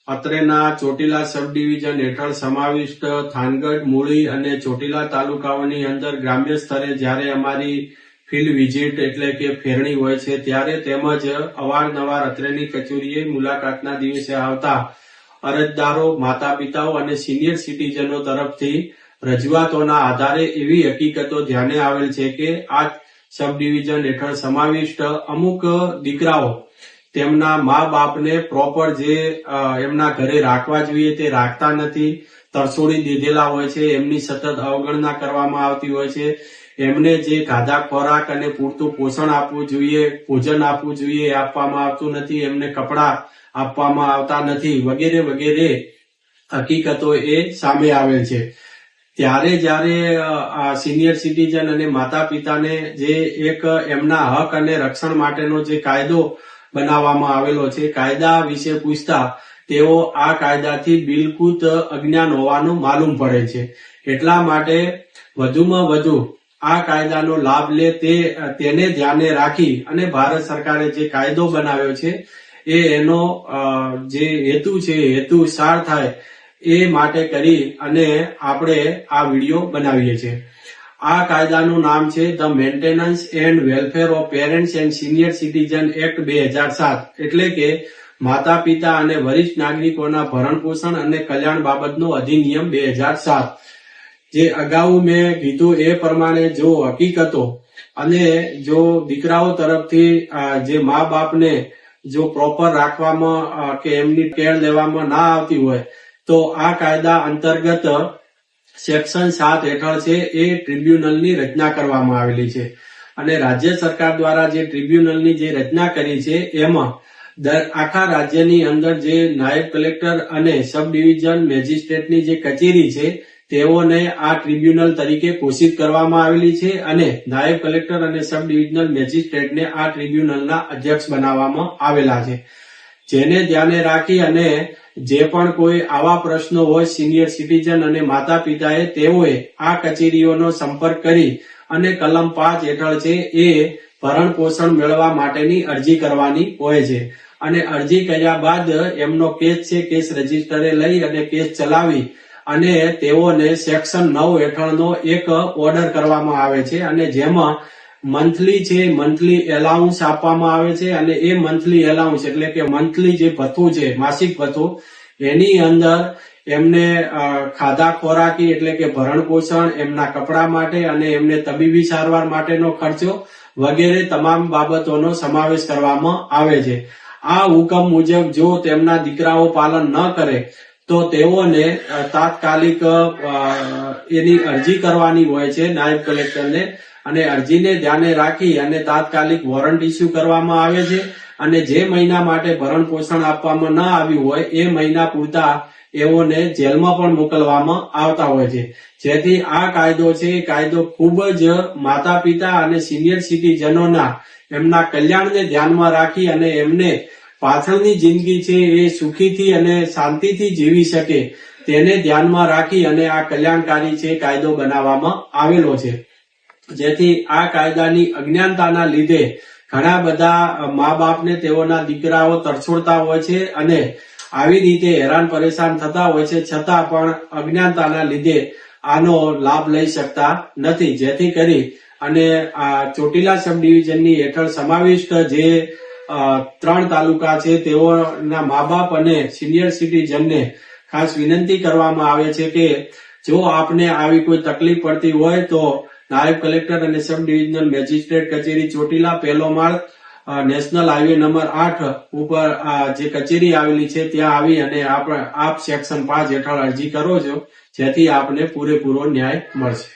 અત્રેના ચોટીલા સબ division હેઠળ સમાવિષ્ટ થાનગઢ, મૂળી અને ચોટીલા તાલુકાઓની અંદર ગ્રામ્ય સ્તરે જ્યારે અમારી ફિલ્ડ વિઝિટ એટલે કે ફેરણી હોય છે ત્યારે તેમજ અવારનવાર અત્રેની કચેરીએ મુલાકાતના દિવસે આવતા અરજદારો, માતા પિતાઓ અને સિનિયર સિટીઝનો તરફથી રજૂઆતોના આધારે એવી હકીકતો ધ્યાને આવેલ છે કે આ સબ ડિવિઝન હેઠળ સમાવિષ્ટ અમુક દીકરાઓ તેમના મા બાપને પ્રોપર જે એમના ઘરે રાખવા જોઈએ તે રાખતા નથી, તરછોડી દીધેલા હોય છે, એમની સતત અવગણના કરવામાં આવતી હોય છે, એમને જે ખાધા ખોરાક અને પૂરતું પોષણ આપવું જોઈએ, ભોજન આપવું જોઈએ એ આપવામાં આવતું નથી, એમને કપડાં આપવામાં આવતા નથી વગેરે વગેરે હકીકતો એ સામે આવેલ છે। ત્યારે જ્યારે સિનિયર સિટીઝન અને માતા પિતાને જે એક એમના હક અને રક્ષણ માટેનો જે કાયદો બનાવવામાં આવેલો છે, કાયદા વિશે પૂછતા તેઓ આ કાયદાથી બિલકુલ અજ્ઞાન હોવાનું માલુમ પડે છે। એટલા માટે વધુમાં વધુ આ કાયદાનો લાભ લે તેને ધ્યાને રાખી અને ભારત સરકારે જે કાયદો બનાવ્યો છે એનો જે હેતુ છે હેતુ સાર થાય એ માટે કરી અને આપણે આ વિડીયો બનાવીએ છીએ। આ કાયદાનું નામ છે the maintenance and welfare of parents and senior citizen act 2007 એટલે કે માતા પિતા અને વરિષ્ઠ નાગરિકોના ભરણ પોષણ અને કલ્યાણ બાબતનો અધિનિયમ 2007। જે અગાઉ મેં કીધું એ પ્રમાણે જો હકીકતો અને જો દીકરાઓ તરફથી જે મા બાપને જો પ્રોપર રાખવામાં કે એમની કેર લેવામાં ના આવતી હોય તો આ કાયદા અંતર્ગત સેક્શન 7 હેઠળ છે એ ટ્રિબ્યુનલની રચના કરવામાં આવેલી છે અને રાજ્ય સરકાર દ્વારા જે ટ્રિબ્યુનલની જે રચના કરી છે એમાં આખા રાજ્યની અંદર જે નાયબ કલેક્ટર અને સબ ડિવિઝન મેજિસ્ટ્રેટની જે કચેરી છે તેઓને આ ટ્રિબ્યુનલ તરીકે ઘોષિત કરવામાં આવેલી છે અને નાયબ કલેક્ટર અને સબ ડિવિઝનલ મેજિસ્ટ્રેટને આ ટ્રિબ્યુનલના અધ્યક્ષ બનાવવામાં આવેલા છે। જેને ધ્યાને રાખી અને જે પણ કોઈ આવા પ્રશ્નો હોય સિનિયર સિટીઝન અને માતા પિતાએ તેઓએ આ કચેરીઓનો સંપર્ક કરી અને કલમ 5 હેઠળ છે એ ભરણ પોષણ મેળવવા માટેની અરજી કરવાની હોય છે અને અરજી કર્યા બાદ એમનો કેસ છે કેસ રજીસ્ટરે લઈ અને કેસ ચલાવી અને તેઓને સેક્શન 9 હેઠળનો એક ઓર્ડર કરવામાં આવે છે અને જેમાં મંથલી એલાઉન્સ આપવામાં આવે છે અને એ મંથલી એલાઉન્સ એટલે કે મંથલી જે ભથ્થું છે માસિક ભથ્થું એની અંદર એમને ખાધા ખોરાકી એટલે કે ભરણ પોષણ, એમના કપડા માટે અને એમને તબીબી સારવાર માટેનો ખર્ચો વગેરે તમામ બાબતોનો સમાવેશ કરવામાં આવે છે। આ હુકમ મુજબ જો તેમના દીકરાઓ પાલન ન કરે તો તેઓને તાત્કાલિક એની અરજી કરવાની હોય છે નાયબ કલેક્ટરને અને અરજીને ધ્યાને રાખી અને તાત્કાલિક વોરંટ ઇસ્યુ કરવામાં આવે છે અને જે મહિના માટે ભરણ પોષણ આપવામાં ન આવ્યું હોય એ મહિના પૂરતા એઓને જેલમાં પણ મોકલવામાં આવતા હોય છે। જેથી આ કાયદો છે એ કાયદો ખૂબ જ માતા પિતા અને સિનિયર સિટીઝનોના એમના કલ્યાણને ધ્યાનમાં રાખી અને એમને પાછળની જિંદગી છે એ સુખીથી અને શાંતિથી જીવી શકે તેને ધ્યાનમાં રાખી અને આ કલ્યાણકારી છે કાયદો બનાવવામાં આવેલો છે। જેથી આ કાયદાની અજ્ઞાનતાના લીધે ઘણા બધા મા બાપને તેઓના દીકરાઓ તરછોડતા હોય છે અને આવી રીતે હેરાન પરેશાન થતા હોય છે છતાં પણ અજ્ઞાનતાના લીધે આનો લાભ લઈ શકતા નથી। જેથી કરી અને આ ચોટીલા સબ ડિવિઝનની હેઠળ સમાવિષ્ટ જે 3 તાલુકા છે તેઓના મા બાપ અને સિનિયર સિટીઝનને ખાસ વિનંતી કરવામાં આવે છે કે જો આપને આવી કોઈ તકલીફ પડતી હોય તો નાયબ કલેક્ટર અને સબ ડિવિઝનલ મેજિસ્ટ્રેટ કચેરી ચોટીલા, પહેલો માળ, નેશનલ હાઈવે નંબર 8 ઉપર જે કચેરી આવેલી છે ત્યાં આવી અને આપ સેક્શન 5 હેઠળ અરજી કરો છો જેથી આપને પૂરેપૂરો ન્યાય મળશે।